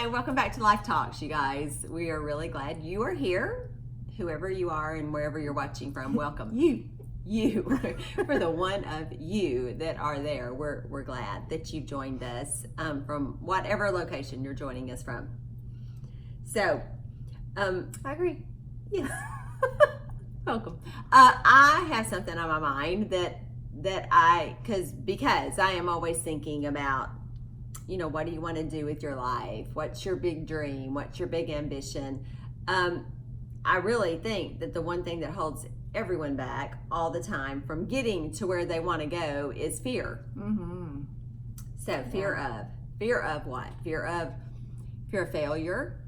Hi, welcome back to Life Talks, you guys. We are really glad you are here, whoever you are and wherever you're watching from. Welcome. You, for the one of you that are there. We're glad that you've joined us from whatever location you're joining us from. So, I agree. Yes. Welcome. I have something on my mind because I am always thinking about, what do you want to do with your life? What's your big dream? What's your big ambition? I really think that the one thing that holds everyone back all the time from getting to where they want to go is fear. Mm-hmm. So fear of what? Fear of failure,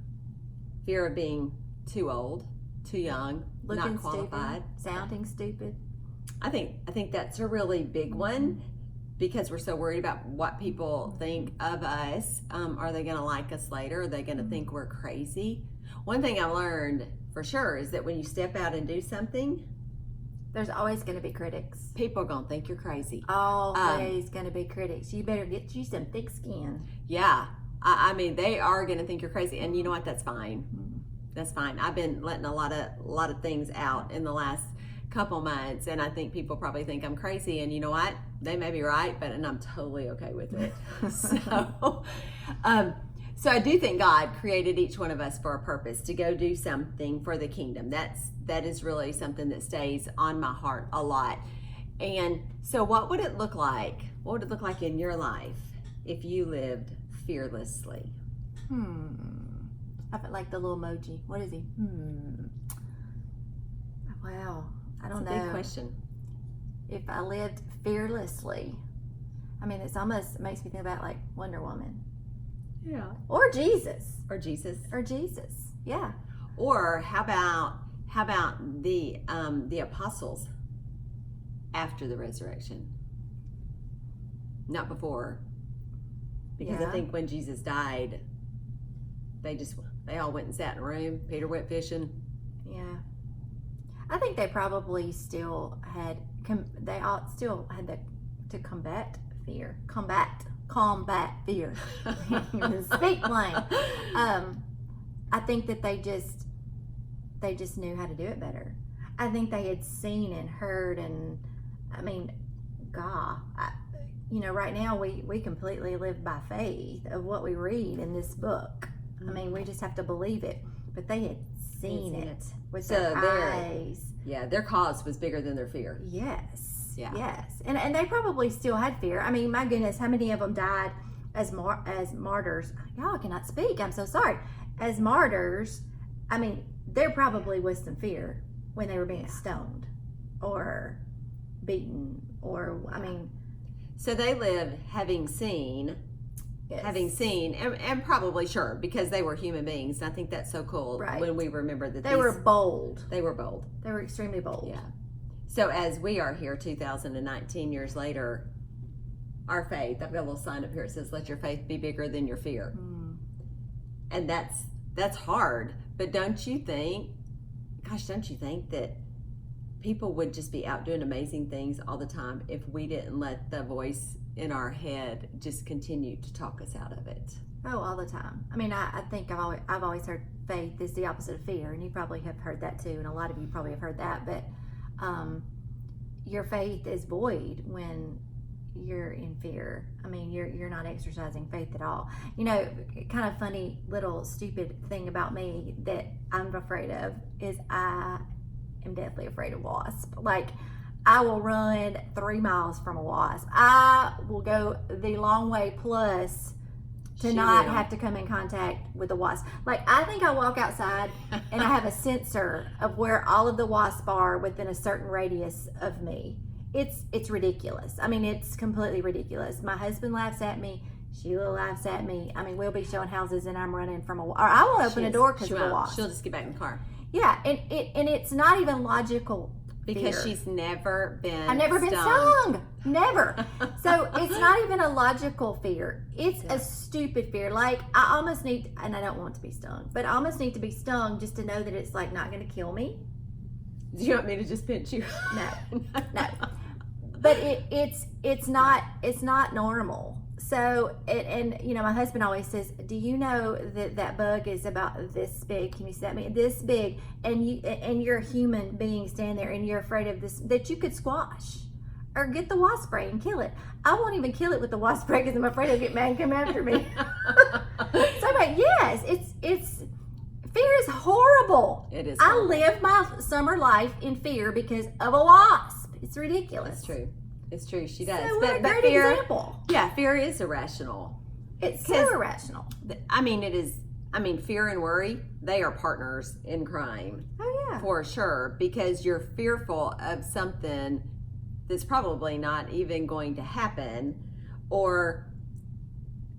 fear of being too old, too young, Looking not qualified, stupid, sounding stupid. I think that's a really big one because we're so worried about what people think of us. Are they going to like us later? Are they going to think we're crazy? One thing I've learned for sure is that when you step out and do something, there's always going to be critics. People are going to think you're crazy. Always going to be critics. You better get you some thick skin. Yeah. I mean, they are going to think you're crazy. And you know what? That's fine. Mm-hmm. That's fine. I've been letting a lot of things out in the last couple months, and I think people probably think I'm crazy, and you know what? They may be right, and I'm totally okay with it. So I do think God created each one of us for a purpose, to go do something for the kingdom. That is really something that stays on my heart a lot. And so what would it look like? What would it look like in your life if you lived fearlessly? I felt like the little emoji. What is he? Wow. I don't know. Big question. If I lived fearlessly, I mean, it's almost makes me think about like Wonder Woman. Yeah. Or Jesus. Yeah. Or how about the apostles after the resurrection? Not before. Because I think when Jesus died, they all went and sat in a room. Peter went fishing. Yeah. I think they probably still had to combat fear. Combat fear. Speak plain. I think that they just knew how to do it better. I think they had seen and heard, and I mean, God, right now we completely live by faith of what we read in this book. I mean, we just have to believe it. But they had seen it with their eyes. Yeah, their cause was bigger than their fear. Yes. Yeah. Yes. And they probably still had fear. I mean, my goodness, how many of them died as martyrs? Y'all cannot speak. I'm so sorry. As martyrs, I mean, there probably was some fear when they were being stoned or beaten So they lived having seen. Yes. Having seen and probably sure, because they were human beings. I think that's so cool when we remember that they were bold. They were bold. They were extremely bold. Yeah. So as we are here 2019 years later, our faith, I've got a little sign up here. It says, let your faith be bigger than your fear. And that's hard. But don't you think that people would just be out doing amazing things all the time if we didn't let the voice in our head just continue to talk us out of it? Oh, all the time. I mean, I think I've always heard faith is the opposite of fear, and you probably have heard that too, and a lot of you probably have heard that. But your faith is void when you're in fear. I mean, you're not exercising faith at all. Kind of funny little stupid thing about me that I'm afraid of is I am deathly afraid of wasps. Like, I will run 3 miles from a wasp. I will go the long way plus to not have to come in contact with the wasp. Like, I think I walk outside and I have a sensor of where all of the wasps are within a certain radius of me. It's ridiculous. I mean, it's completely ridiculous. My husband laughs at me. Sheila laughs at me. I mean, we'll be showing houses and I'm running from or I won't open a door because of a wasp. She'll just get back in the car. Yeah, and it's not even logical. Because fear. She's never been I've never been stung. Never. So it's not even a logical fear. It's a stupid fear. Like, I almost need, and I don't want to be stung, but I almost need to be stung just to know that it's like not going to kill me. Do you want me to just pinch you? No. But it's not normal. So, and you know, my husband always says, "Do you know that that bug is about this big? Can you see that? I mean, this big, and you're a human being standing there, and you're afraid of this that you could squash, or get the wasp spray and kill it. I won't even kill it with the wasp spray because I'm afraid it'll get mad and come after me." So I'm like, yes, it's fear is horrible. It is. I horrible. live my summer life in fear because of a wasp. It's ridiculous. It's true. It's true. She does. So what a great fear, example. Yeah, fear is irrational. It's so irrational. I mean, it is. I mean, fear and worry, they are partners in crime. Oh yeah. For sure, because you're fearful of something that's probably not even going to happen, or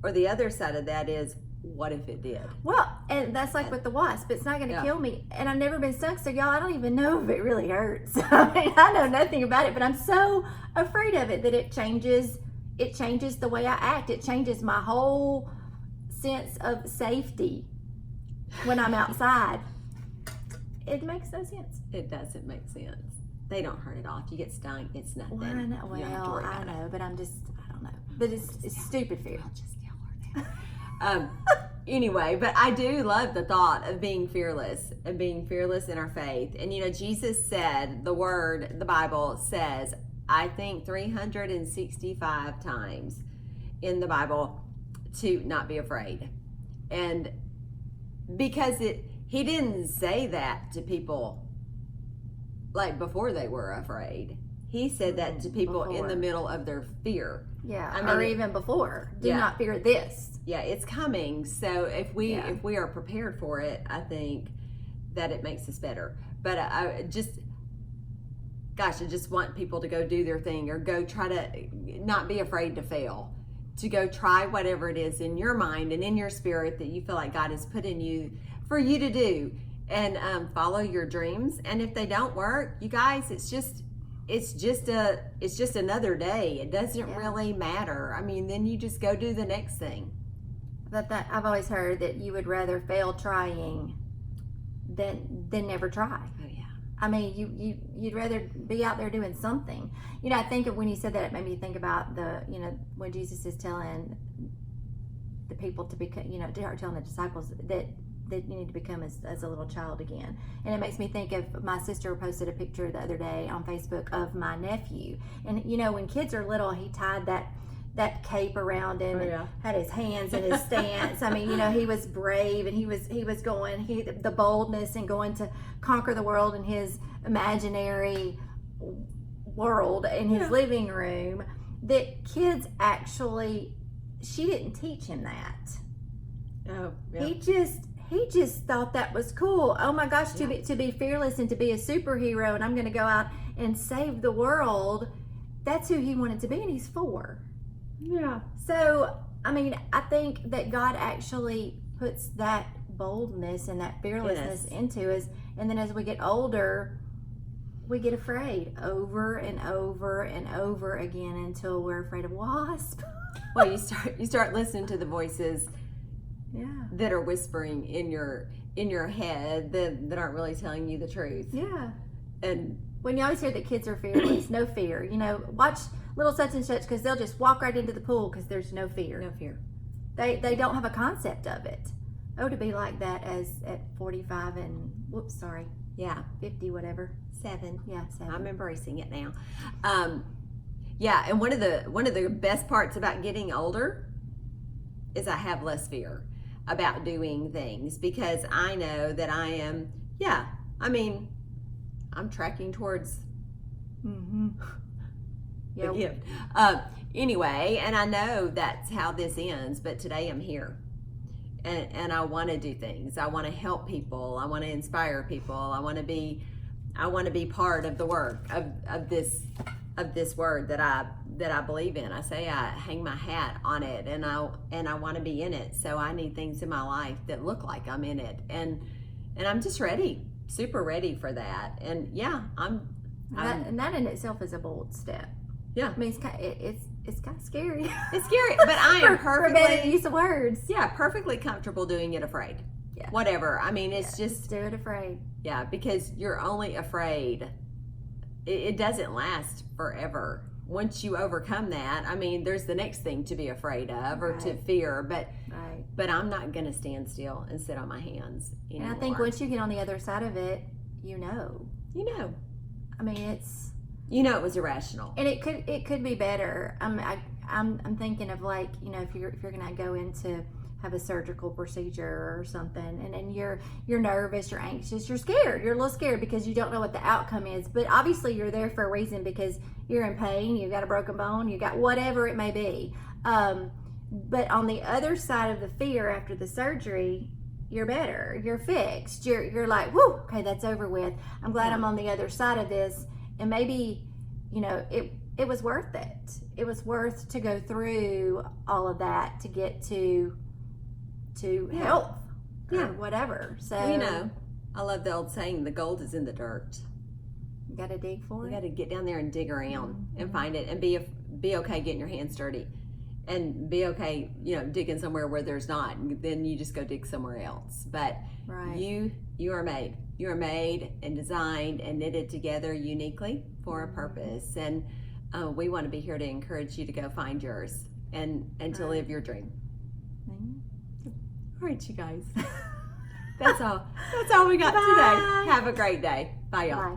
the other side of that is, what if it did? Well, and that's like with the wasp. It's not going to kill me. And I've never been stung, so y'all, I don't even know if it really hurts. I mean, I know nothing about it, but I'm so afraid of it that it changes the way I act. It changes my whole sense of safety when I'm outside. It makes no sense. It doesn't make sense. They don't hurt at all. If you get stung, it's nothing. Well, I know, You don't have to worry about it. but I don't know. But it's stupid fear. I'll just yell her down. Anyway, but I do love the thought of being fearless and being fearless in our faith. And you know, Jesus said, the Bible says, I think 365 times in the Bible, to not be afraid. And because he didn't say that to people like before they were afraid. He said that to people in the middle of their fear. Yeah, I mean, or even before. Do not fear this. Yeah, it's coming. So if we are prepared for it, I think that it makes us better. But I just want people to go do their thing, or go try to not be afraid to fail, to go try whatever it is in your mind and in your spirit that you feel like God has put in you for you to do, and follow your dreams. And if they don't work, you guys, it's just another day. It doesn't really matter. I mean, then you just go do the next thing. But that I've always heard that you would rather fail trying than never try. Oh yeah. I mean, you'd rather be out there doing something. You know, I think when you said that, it made me think about when Jesus is telling the people to become, telling the disciples that you need to become as a little child again. And it makes me think of, my sister posted a picture the other day on Facebook of my nephew. And when kids are little, he tied that cape around him and had his hands in his stance. I mean, he was brave, and he was going, the boldness and going to conquer the world in his imaginary world in his living room. That kids actually, she didn't teach him that. Oh, yeah. He just thought that was cool. Oh my gosh, to be fearless and to be a superhero, and I'm going to go out and save the world. That's who he wanted to be, and he's 4. Yeah. So, I mean, I think that God actually puts that boldness and that fearlessness into us, and then as we get older, we get afraid over and over and over again until we're afraid of wasps. Well, you start listening to the voices that are whispering in your head that aren't really telling you the truth. Yeah. And when you always hear that kids are fearless, no fear. Watch little such and such, because they'll just walk right into the pool because there's no fear. No fear. They don't have a concept of it. Oh, to be like that as at 45 and 50, whatever. 7. Yeah, 7. I'm embracing it now. And one of the best parts about getting older is I have less fear about doing things, because I know that I am, I'm tracking towards the gift. Anyway, and I know that's how this ends, but today I'm here. And I want to do things. I want to help people. I want to inspire people. I want to be part of the work of this word that I believe in. I say I hang my hat on it, and I want to be in it. So I need things in my life that look like I'm in it, and I'm just ready, super ready for that. And and that in itself is a bold step. Yeah, I mean, it's kind of scary. It's scary, but I am for better use of words. Yeah, perfectly comfortable doing it afraid. Yeah, whatever. I mean, it's just do it afraid. Yeah, because you're only afraid. It doesn't last forever. once you overcome that, I mean, there's the next thing to be afraid of or to fear, but I'm not going to stand still and sit on my hands anymore. And I think once you get on the other side of it, you know, I mean, it's, it was irrational, and it could be better. I'm thinking of, like, you know, if you're gonna go into have a surgical procedure or something, and then you're nervous, you're anxious, you're scared, you're a little scared because you don't know what the outcome is, but obviously you're there for a reason, because you're in pain, you've got a broken bone, you got whatever it may be. But on the other side of the fear after the surgery, you're better, you're fixed, you're like, whoo, okay, that's over with. I'm glad I'm on the other side of this. And maybe, you know, it was worth it. It was worth to go through all of that to get to health or whatever. So, I love the old saying, the gold is in the dirt. You got to dig for it. You got to get down there and dig around and find it, and be okay getting your hands dirty, and be okay, digging somewhere where there's not. Then you just go dig somewhere else. But you are made. You are made and designed and knitted together uniquely for a purpose. And we want to be here to encourage you to go find yours and to live your dream. All right, you guys. That's all we got today. Have a great day. Bye, y'all. Bye.